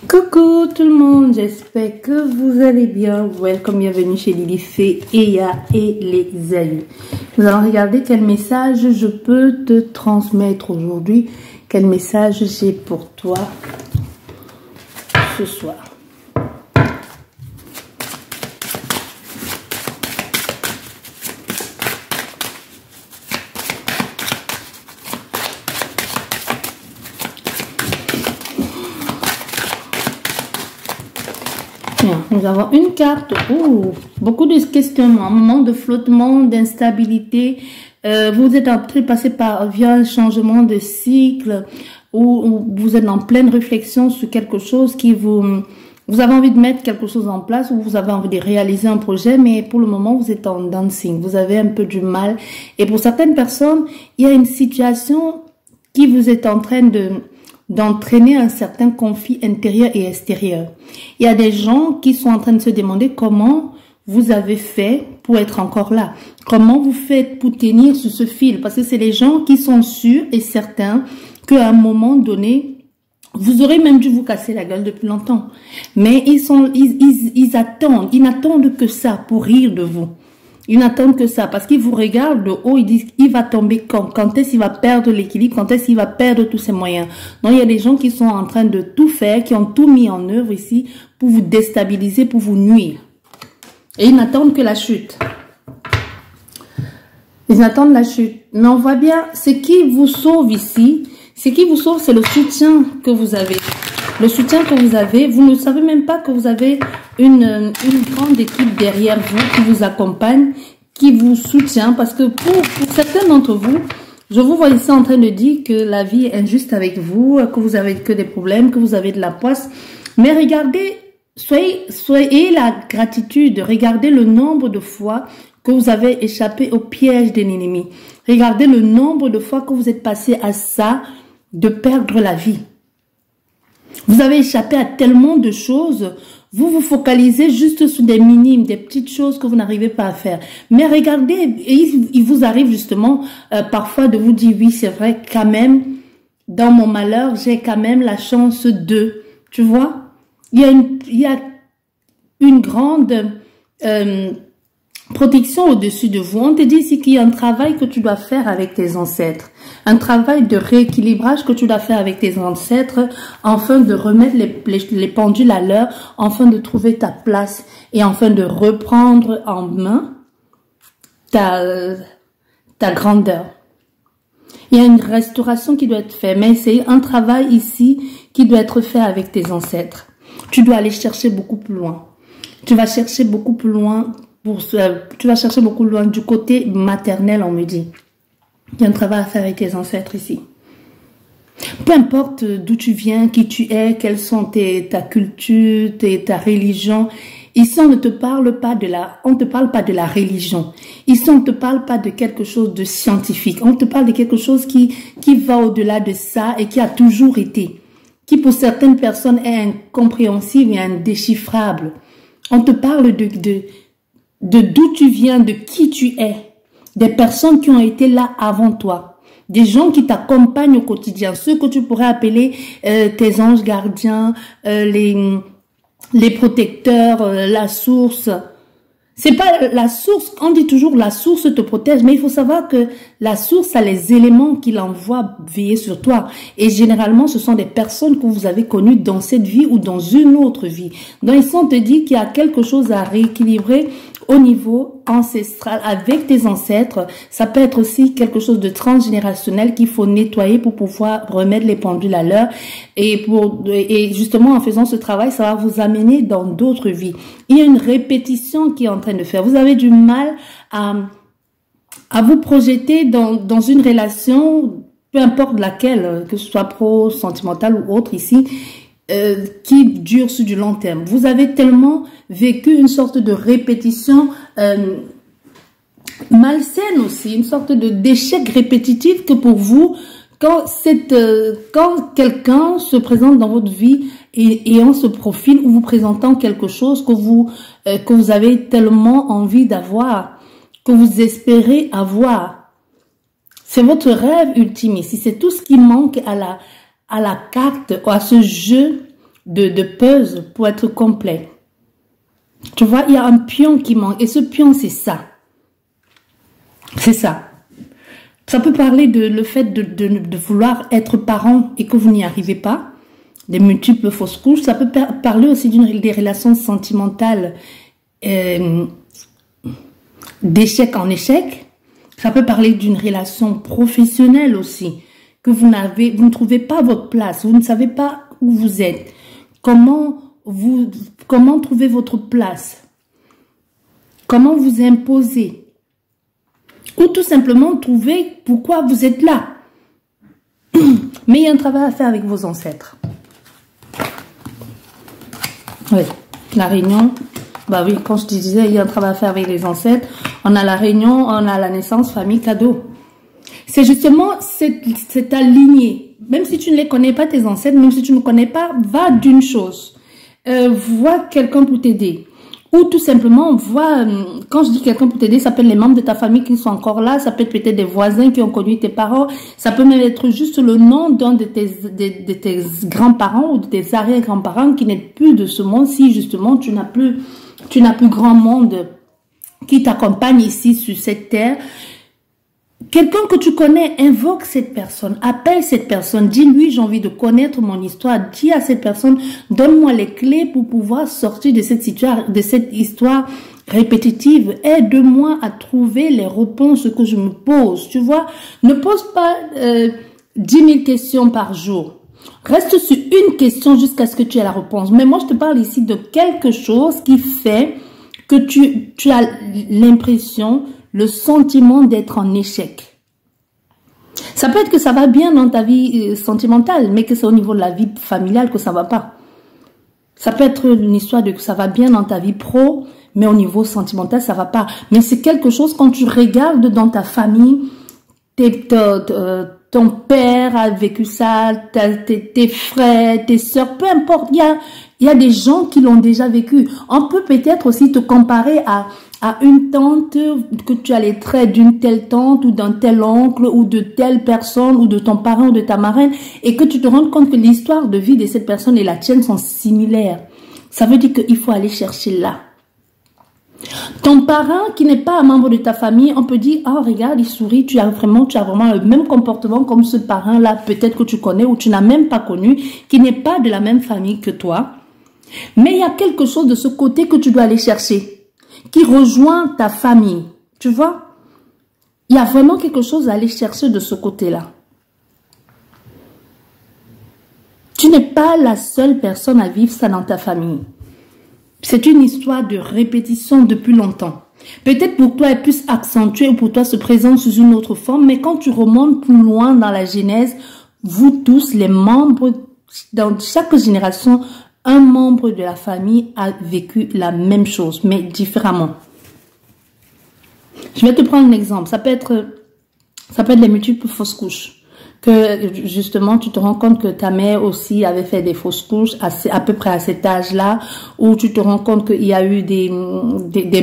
Coucou tout le monde, j'espère que vous allez bien. Welcome, bienvenue chez Lily Fée, Eya et les amis. Nous allons regarder quel message je peux te transmettre aujourd'hui. Quel message j'ai pour toi ce soir. Nous avons une carte, beaucoup de questionnements, un moment de flottement, d'instabilité. Vous êtes en train de passer via un changement de cycle ou vous êtes en pleine réflexion sur quelque chose qui vous avez envie de mettre quelque chose en place ou vous avez envie de réaliser un projet, mais pour le moment, vous êtes en dancing. Vous avez un peu du mal. Et pour certaines personnes, il y a une situation qui vous est en train d'entraîner un certain conflit intérieur et extérieur. Il y a des gens qui sont en train de se demander comment vous avez fait pour être encore là. Comment vous faites pour tenir sur ce fil. Parce que c'est les gens qui sont sûrs et certains qu'à un moment donné, vous aurez même dû vous casser la gueule depuis longtemps. Mais ils n'attendent que ça pour rire de vous. Ils n'attendent que ça parce qu'ils vous regardent de haut, ils disent il va tomber quand est-ce qu'il va perdre l'équilibre, quand est-ce qu'il va perdre tous ses moyens. Donc il y a des gens qui sont en train de tout faire, qui ont tout mis en œuvre ici pour vous déstabiliser, pour vous nuire. Et ils n'attendent que la chute. Ils attendent la chute. Mais on voit bien, ce qui vous sauve ici, ce qui vous sauve, c'est le soutien que vous avez. Le soutien que vous avez, vous ne savez même pas que vous avez une grande équipe derrière vous qui vous accompagne, qui vous soutient. Parce que pour certains d'entre vous, je vous vois ici en train de dire que la vie est injuste avec vous, que vous avez que des problèmes, que vous avez de la poisse. Mais regardez, soyez la gratitude, regardez le nombre de fois que vous avez échappé au piège de l'ennemi. Regardez le nombre de fois que vous êtes passé à ça, de perdre la vie. Vous avez échappé à tellement de choses. Vous vous focalisez juste sur des minimes, des petites choses que vous n'arrivez pas à faire. Mais regardez, il vous arrive justement parfois de vous dire, oui, c'est vrai, quand même, dans mon malheur, j'ai quand même la chance de, tu vois, il y a une grande protection au-dessus de vous. On te dit ici qu'il y a un travail que tu dois faire avec tes ancêtres. Un travail de rééquilibrage que tu dois faire avec tes ancêtres afin de remettre les pendules à l'heure, afin de trouver ta place et afin de reprendre en main ta grandeur. Il y a une restauration qui doit être faite, mais c'est un travail ici qui doit être fait avec tes ancêtres. Tu dois aller chercher beaucoup plus loin. Tu vas chercher beaucoup plus loin. Tu vas chercher beaucoup loin du côté maternel, on me dit. Il y a un travail à faire avec tes ancêtres ici. Peu importe d'où tu viens, qui tu es, quelles sont ta culture, ta religion. Ici, on ne te parle pas de la religion. Ici, on ne te parle pas de quelque chose de scientifique. On te parle de quelque chose qui va au-delà de ça et qui a toujours été. Qui pour certaines personnes est incompréhensible et indéchiffrable. On te parle de d'où tu viens, de qui tu es, des personnes qui ont été là avant toi, des gens qui t'accompagnent au quotidien, ceux que tu pourrais appeler tes anges gardiens, les protecteurs, la source. C'est pas la source, on dit toujours la source te protège, mais il faut savoir que la source a les éléments qu'il envoie veiller sur toi. Et généralement, ce sont des personnes que vous avez connues dans cette vie ou dans une autre vie. Donc ici, on te dit qu'il y a quelque chose à rééquilibrer au niveau ancestral avec tes ancêtres. Ça peut être aussi quelque chose de transgénérationnel qu'il faut nettoyer pour pouvoir remettre les pendules à l'heure. Et justement, en faisant ce travail, ça va vous amener dans d'autres vies. Il y a une répétition qui est en train de faire. Vous avez du mal à vous projeter dans une relation, peu importe laquelle, que ce soit pro, sentimentale ou autre ici, qui dure sur du long terme. Vous avez tellement vécu une sorte de répétition malsaine aussi, une sorte d'échec répétitif que pour vous, quand quelqu'un se présente dans votre vie et on se profile ou vous présentant quelque chose que vous avez tellement envie d'avoir, que vous espérez avoir, c'est votre rêve ultime ici, c'est tout ce qui manque à la carte, à ce jeu de puzzle pour être complet. Tu vois, il y a un pion qui manque. Et ce pion, c'est ça. C'est ça. Ça peut parler de le fait de vouloir être parent et que vous n'y arrivez pas. Des multiples fausses couches. Ça peut parler aussi des relations sentimentales d'échec en échec. Ça peut parler d'une relation professionnelle aussi. Que vous ne trouvez pas votre place. Vous ne savez pas où vous êtes. Comment trouver votre place? Comment vous imposer? Ou tout simplement trouver pourquoi vous êtes là. Mais il y a un travail à faire avec vos ancêtres. Oui, la réunion. Bah oui, quand je disais il y a un travail à faire avec les ancêtres, on a la réunion, on a la naissance, famille, cadeau. C'est justement cette lignée. Même si tu ne les connais pas, tes ancêtres, même si tu ne connais pas, va d'une chose. Vois quelqu'un pour t'aider. Ou tout simplement, quand je dis quelqu'un pour t'aider, ça peut être les membres de ta famille qui sont encore là, ça peut être peut-être des voisins qui ont connu tes parents, ça peut même être juste le nom d'un de tes grands-parents ou de tes arrière-grands-parents qui n'est plus de ce monde, si justement tu n'as plus grand monde qui t'accompagne ici sur cette terre. Quelqu'un que tu connais, invoque cette personne, appelle cette personne, dis-lui j'ai envie de connaître mon histoire, dis à cette personne, donne-moi les clés pour pouvoir sortir de cette histoire répétitive, aide-moi à trouver les réponses que je me pose, tu vois, ne pose pas 10 000 questions par jour, reste sur une question jusqu'à ce que tu aies la réponse, mais moi je te parle ici de quelque chose qui fait que tu as l'impression, le sentiment d'être en échec. Ça peut être que ça va bien dans ta vie sentimentale, mais que c'est au niveau de la vie familiale que ça va pas. Ça peut être une histoire de que ça va bien dans ta vie pro, mais au niveau sentimental, ça va pas. Mais c'est quelque chose, quand tu regardes dans ta famille, ton père a vécu ça, tes frères, tes soeurs, peu importe, il y a des gens qui l'ont déjà vécu. On peut peut-être aussi te comparer à une tante, que tu as les traits d'une telle tante ou d'un tel oncle ou de telle personne ou de ton parent ou de ta marraine et que tu te rends compte que l'histoire de vie de cette personne et la tienne sont similaires. Ça veut dire qu'il faut aller chercher là. Ton parent qui n'est pas un membre de ta famille, on peut dire, oh regarde, il sourit, tu as vraiment le même comportement comme ce parent-là, peut-être que tu connais ou tu n'as même pas connu, qui n'est pas de la même famille que toi. Mais il y a quelque chose de ce côté que tu dois aller chercher, qui rejoint ta famille, tu vois. Il y a vraiment quelque chose à aller chercher de ce côté-là. Tu n'es pas la seule personne à vivre ça dans ta famille. C'est une histoire de répétition depuis longtemps. Peut-être pour toi elle est plus accentuée ou pour toi se présente sous une autre forme, mais quand tu remontes plus loin dans la genèse, vous tous, les membres, dans chaque génération, un membre de la famille a vécu la même chose, mais différemment. Je vais te prendre un exemple. Ça peut être les multiples fausses couches. Que justement, tu te rends compte que ta mère aussi avait fait des fausses couches à peu près à cet âge-là, ou tu te rends compte qu'il y a eu des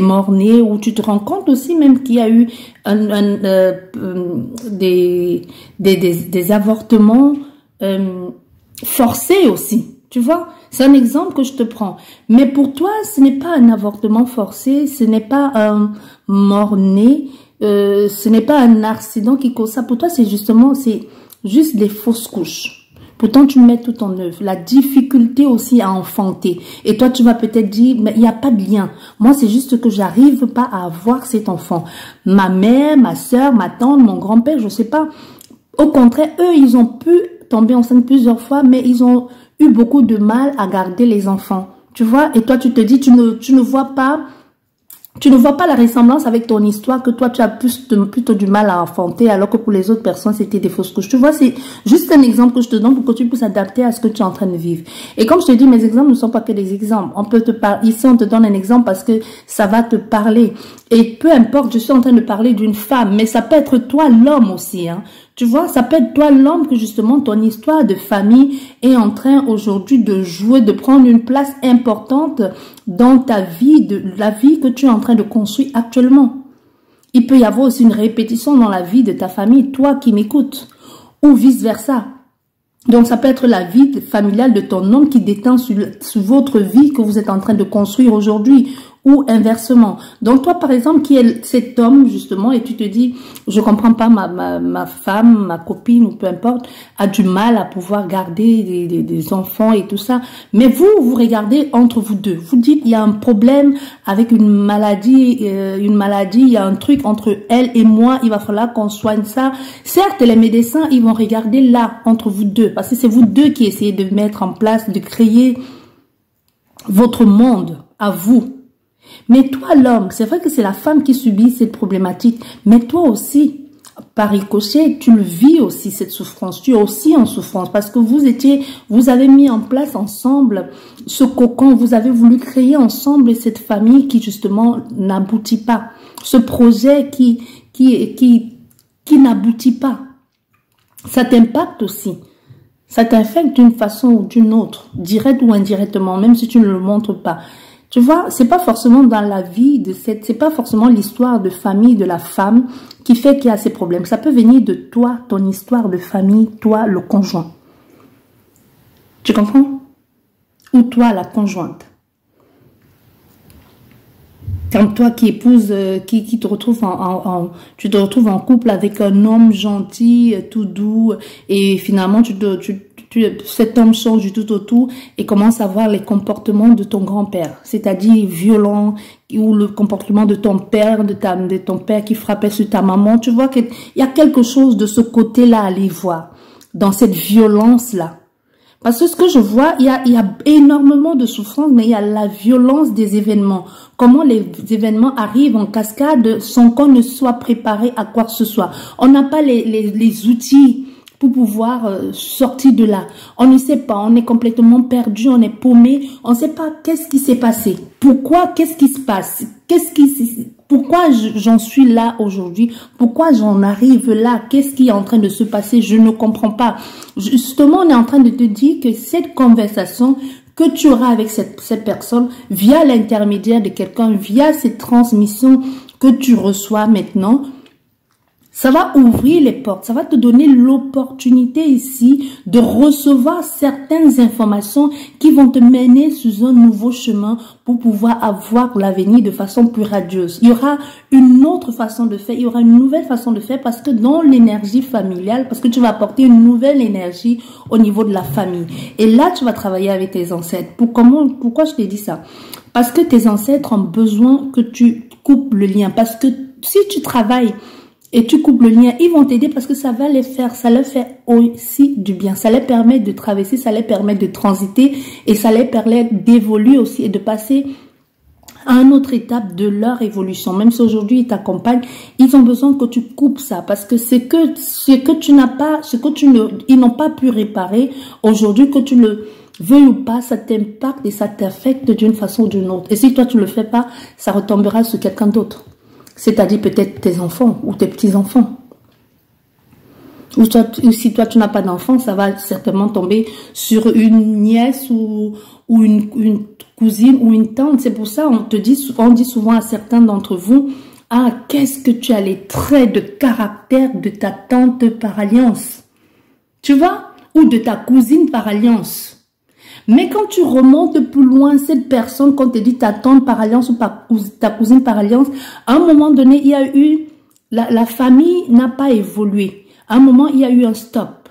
morts-nés, ou tu te rends compte aussi même qu'il y a eu des avortements forcés aussi. Tu vois, c'est un exemple que je te prends. Mais pour toi, ce n'est pas un avortement forcé, ce n'est pas un mort-né, ce n'est pas un accident qui cause ça. Pour toi, c'est juste des fausses couches. Pourtant, tu mets tout en œuvre. La difficulté aussi à enfanter. Et toi, tu vas peut-être dire, mais il n'y a pas de lien. Moi, c'est juste que j'arrive pas à avoir cet enfant. Ma mère, ma soeur, ma tante, mon grand-père, je sais pas. Au contraire, eux, ils ont pu tomber enceinte plusieurs fois, mais ils ont eu beaucoup de mal à garder les enfants. Tu vois, et toi, tu te dis, tu ne vois pas la ressemblance avec ton histoire, que toi, tu as plutôt du mal à enfanter, alors que pour les autres personnes, c'était des fausses couches. Tu vois, c'est juste un exemple que je te donne pour que tu puisses adapter à ce que tu es en train de vivre. Et comme je te dis, mes exemples ne sont pas que des exemples. Ici, on te donne un exemple parce que ça va te parler. Et peu importe, je suis en train de parler d'une femme, mais ça peut être toi, l'homme aussi, hein. Tu vois, ça peut être toi l'homme que justement ton histoire de famille est en train aujourd'hui de jouer, de prendre une place importante dans ta vie, de la vie que tu es en train de construire actuellement. Il peut y avoir aussi une répétition dans la vie de ta famille, toi qui m'écoutes, ou vice versa. Donc, ça peut être la vie familiale de ton homme qui détend sur votre vie que vous êtes en train de construire aujourd'hui ou inversement. Donc, toi, par exemple, qui est cet homme, justement, et tu te dis, je comprends pas, ma femme, ma copine, ou peu importe, a du mal à pouvoir garder des enfants et tout ça. Mais vous regardez entre vous deux. Vous dites, il y a un problème avec une maladie, il y a un truc entre elle et moi, il va falloir qu'on soigne ça. Certes, les médecins, ils vont regarder là, entre vous deux, parce que c'est vous deux qui essayez de mettre en place, de créer votre monde à vous. Mais toi, l'homme, c'est vrai que c'est la femme qui subit cette problématique, mais toi aussi, par ricochet, tu le vis aussi, cette souffrance. Tu es aussi en souffrance parce que vous avez mis en place ensemble ce cocon, vous avez voulu créer ensemble cette famille qui, justement, n'aboutit pas. Ce projet qui n'aboutit pas. Ça t'impacte aussi. Ça t'affecte d'une façon ou d'une autre, direct ou indirectement, même si tu ne le montres pas. Tu vois, c'est pas forcément dans la vie c'est pas forcément l'histoire de famille de la femme qui fait qu'il y a ces problèmes. Ça peut venir de toi, ton histoire de famille, toi, le conjoint. Tu comprends? Ou toi, la conjointe. Comme toi qui épouse, qui te retrouve tu te retrouves en couple avec un homme gentil, tout doux, et finalement cet homme change du tout au tout et commence à voir les comportements de ton grand-père, c'est-à-dire violent, ou le comportement de ton père, de ton père qui frappait sur ta maman. Tu vois qu'il y a quelque chose de ce côté-là à aller voir, dans cette violence-là. Parce que ce que je vois, il y a énormément de souffrance, mais il y a la violence des événements. Comment les événements arrivent en cascade sans qu'on ne soit préparé à quoi que ce soit. On n'a pas les outils pour pouvoir sortir de là. On ne sait pas, on est complètement perdu, on est paumé, on ne sait pas qu'est-ce qui s'est passé. Pourquoi, qu'est-ce qui se passe? Pourquoi j'en suis là aujourd'hui? Pourquoi j'en arrive là? Qu'est-ce qui est en train de se passer? Je ne comprends pas. Justement, on est en train de te dire que cette conversation que tu auras avec cette personne, via l'intermédiaire de quelqu'un, via cette transmission que tu reçois maintenant, ça va ouvrir les portes, ça va te donner l'opportunité ici de recevoir certaines informations qui vont te mener sur un nouveau chemin pour pouvoir avoir l'avenir de façon plus radieuse. Il y aura une autre façon de faire, il y aura une nouvelle façon de faire parce que dans l'énergie familiale, parce que tu vas apporter une nouvelle énergie au niveau de la famille. Et là, tu vas travailler avec tes ancêtres. Pourquoi je t'ai dit ça? Parce que tes ancêtres ont besoin que tu coupes le lien. Parce que si tu travailles et tu coupes le lien, ils vont t'aider parce que ça va leur fait aussi du bien. Ça leur permet de traverser, ça leur permet de transiter et ça leur permet d'évoluer aussi et de passer à une autre étape de leur évolution. Même si aujourd'hui ils t'accompagnent, ils ont besoin que tu coupes ça parce que ce que tu n'as pas, ils n'ont pas pu réparer aujourd'hui, que tu le veuilles ou pas, ça t'impacte et ça t'affecte d'une façon ou d'une autre. Et si toi tu le fais pas, ça retombera sur quelqu'un d'autre. C'est-à-dire peut-être tes enfants ou tes petits-enfants. Ou si toi tu n'as pas d'enfants, ça va certainement tomber sur une nièce ou une cousine ou une tante. C'est pour ça on dit souvent à certains d'entre vous, ah, qu'est-ce que tu as les traits de caractère de ta tante par alliance. Tu vois? Ou de ta cousine par alliance. Mais quand tu remontes plus loin, cette personne, quand on te dit ta tante par alliance ou ta cousine par alliance, à un moment donné, il y a eu, la famille n'a pas évolué. À un moment, il y a eu un stop.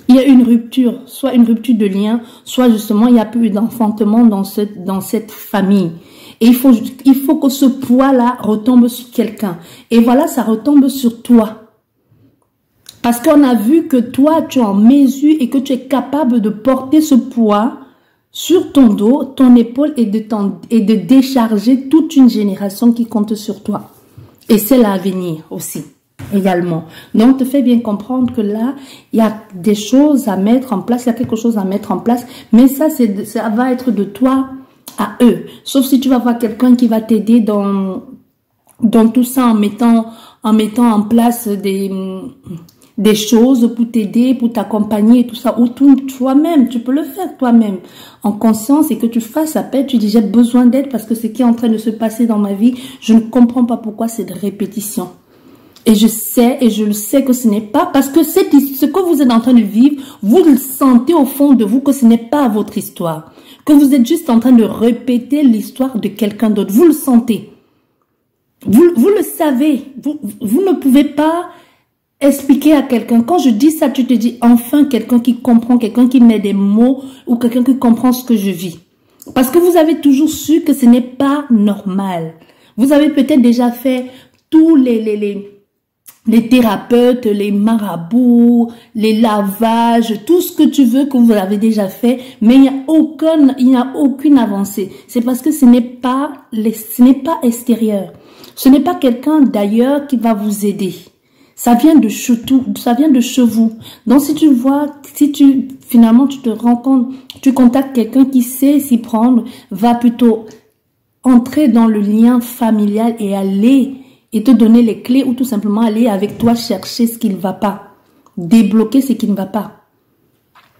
Il y a eu une rupture, soit une rupture de lien, soit justement, il n'y a plus d'enfantement dans cette famille. Et il faut que ce poids-là retombe sur quelqu'un. Et voilà, ça retombe sur toi. Parce qu'on a vu que toi, tu es en mesure et que tu es capable de porter ce poids sur ton dos, ton épaule et de décharger toute une génération qui compte sur toi. Et c'est l'avenir aussi, également. Donc, te fais bien comprendre que là, il y a des choses à mettre en place, il y a quelque chose à mettre en place, mais ça va être de toi à eux. Sauf si tu vas voir quelqu'un qui va t'aider dans tout ça en mettant en place des choses pour t'aider, pour t'accompagner et tout ça, ou toi-même, tu peux le faire toi-même, en conscience, et que tu fasses appel, tu dis j'ai besoin d'aide parce que ce qui est en train de se passer dans ma vie, je ne comprends pas pourquoi c'est de répétition. Et je sais, et je le sais que ce n'est pas parce que ce que vous êtes en train de vivre, vous le sentez au fond de vous que ce n'est pas votre histoire. Que vous êtes juste en train de répéter l'histoire de quelqu'un d'autre. Vous le sentez. Vous le savez. Vous ne pouvez pas expliquer à quelqu'un. Quand je dis ça, tu te dis enfin quelqu'un qui comprend, quelqu'un qui met des mots ou quelqu'un qui comprend ce que je vis. Parce que vous avez toujours su que ce n'est pas normal. Vous avez peut-être déjà fait tous les thérapeutes, les marabouts, les lavages, tout ce que tu veux que vous avez déjà fait, mais il n'y a aucune avancée. C'est parce que ce n'est pas extérieur. Ce n'est pas quelqu'un d'ailleurs qui va vous aider. Ça vient de chez vous. Donc si tu vois, finalement tu te rends compte, tu contactes quelqu'un qui sait s'y prendre, va plutôt entrer dans le lien familial et aller et te donner les clés ou tout simplement aller avec toi chercher ce qui ne va pas. Débloquer ce qui ne va pas.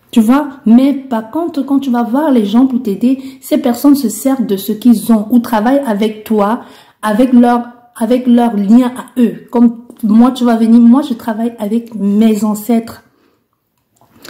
Tu vois? Mais par contre, quand tu vas voir les gens pour t'aider, ces personnes se servent de ce qu'ils ont ou travaillent avec toi, avec leur lien à eux. Comme moi, tu vas venir, moi je travaille avec mes ancêtres.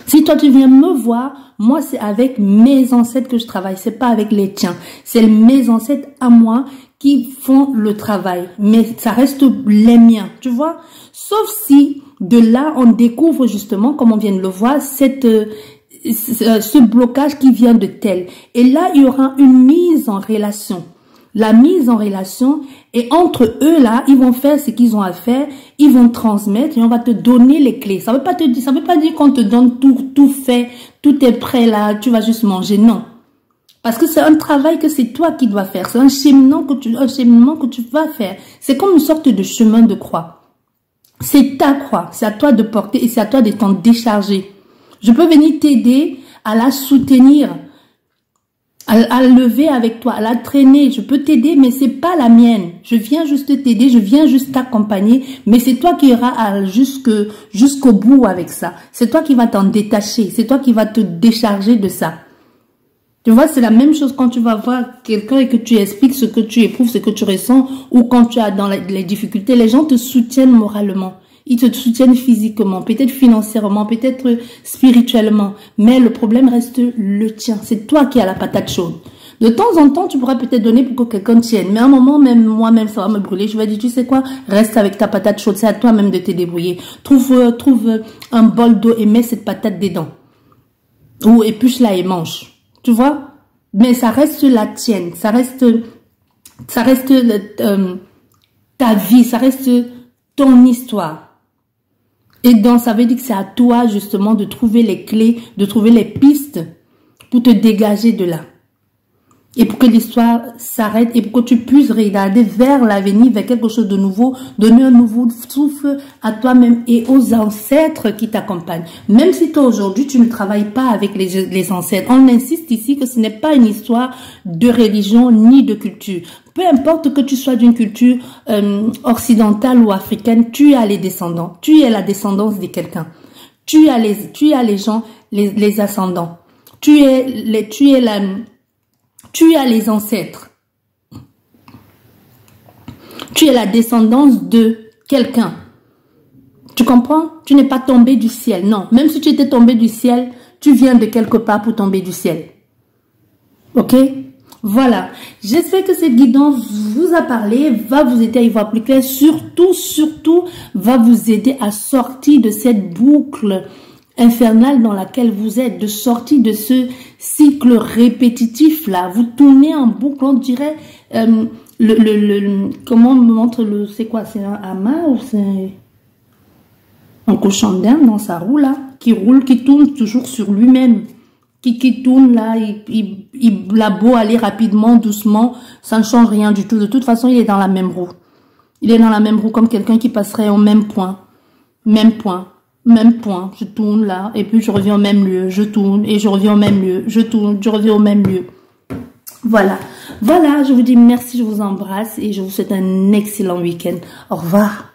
Si toi tu viens me voir, moi c'est avec mes ancêtres que je travaille, c'est pas avec les tiens. C'est mes ancêtres à moi qui font le travail, mais ça reste les miens, tu vois. Sauf si de là on découvre justement, comme on vient de le voir, ce blocage qui vient de tel. Et là il y aura une mise en relation. La mise en relation, et entre eux là, ils vont faire ce qu'ils ont à faire, ils vont transmettre et on va te donner les clés. Ça veut pas dire qu'on te donne tout fait, tout est prêt là, tu vas juste manger, non. Parce que c'est un travail que c'est toi qui dois faire, c'est un cheminement que tu vas faire. C'est comme une sorte de chemin de croix. C'est ta croix, c'est à toi de porter et c'est à toi de t'en décharger. Je peux venir t'aider à la soutenir, à lever avec toi, à la traîner, je peux t'aider, mais c'est pas la mienne. Je viens juste t'aider, je viens juste t'accompagner, mais c'est toi qui iras jusqu'au bout avec ça. C'est toi qui vas t'en détacher, c'est toi qui vas te décharger de ça. Tu vois, c'est la même chose quand tu vas voir quelqu'un et que tu expliques ce que tu éprouves, ce que tu ressens, ou quand tu as dans les difficultés, les gens te soutiennent moralement. Ils te soutiennent physiquement, peut-être financièrement, peut-être spirituellement. Mais le problème reste le tien. C'est toi qui as la patate chaude. De temps en temps, tu pourras peut-être donner pour que quelqu'un tienne. Mais à un moment, même moi-même, ça va me brûler. Je vais dire, tu sais quoi? Reste avec ta patate chaude. C'est à toi-même de te débrouiller. Trouve un bol d'eau et mets cette patate dedans. Ou épluche-la et mange. Tu vois? Mais ça reste la tienne. Ça reste ta vie. Ça reste ton histoire. Et donc, ça veut dire que c'est à toi, justement, de trouver les clés, de trouver les pistes pour te dégager de là. Et pour que l'histoire s'arrête et pour que tu puisses regarder vers l'avenir, vers quelque chose de nouveau, donner un nouveau souffle à toi-même et aux ancêtres qui t'accompagnent. Même si toi, aujourd'hui, tu ne travailles pas avec les ancêtres. On insiste ici que ce n'est pas une histoire de religion ni de culture. Peu importe que tu sois d'une culture occidentale ou africaine, tu as les descendants. Tu es la descendance de quelqu'un. Tu as les gens, les ascendants. Tu as les ancêtres. Tu es la descendance de quelqu'un. Tu comprends? Tu n'es pas tombé du ciel. Non. Même si tu étais tombé du ciel, tu viens de quelque part pour tomber du ciel. Ok? Voilà. J'espère que cette guidance vous a parlé, va vous aider à y voir plus clair. Surtout, va vous aider à sortir de cette boucle infernale dans laquelle vous êtes, de sortir de ce cycle répétitif là. Vous tournez en boucle, on dirait comment on me montre c'est quoi, c'est un amas ou c'est un cochon d'Inde dans sa roue là, qui tourne toujours sur lui-même, qui tourne là, il a beau aller rapidement, doucement, ça ne change rien du tout. De toute façon, il est dans la même roue. Il est dans la même roue comme quelqu'un qui passerait au même point. Même point, je tourne là, et puis je reviens au même lieu, je tourne, et je reviens au même lieu, je tourne, je reviens au même lieu. Voilà, je vous dis merci, je vous embrasse, et je vous souhaite un excellent week-end. Au revoir.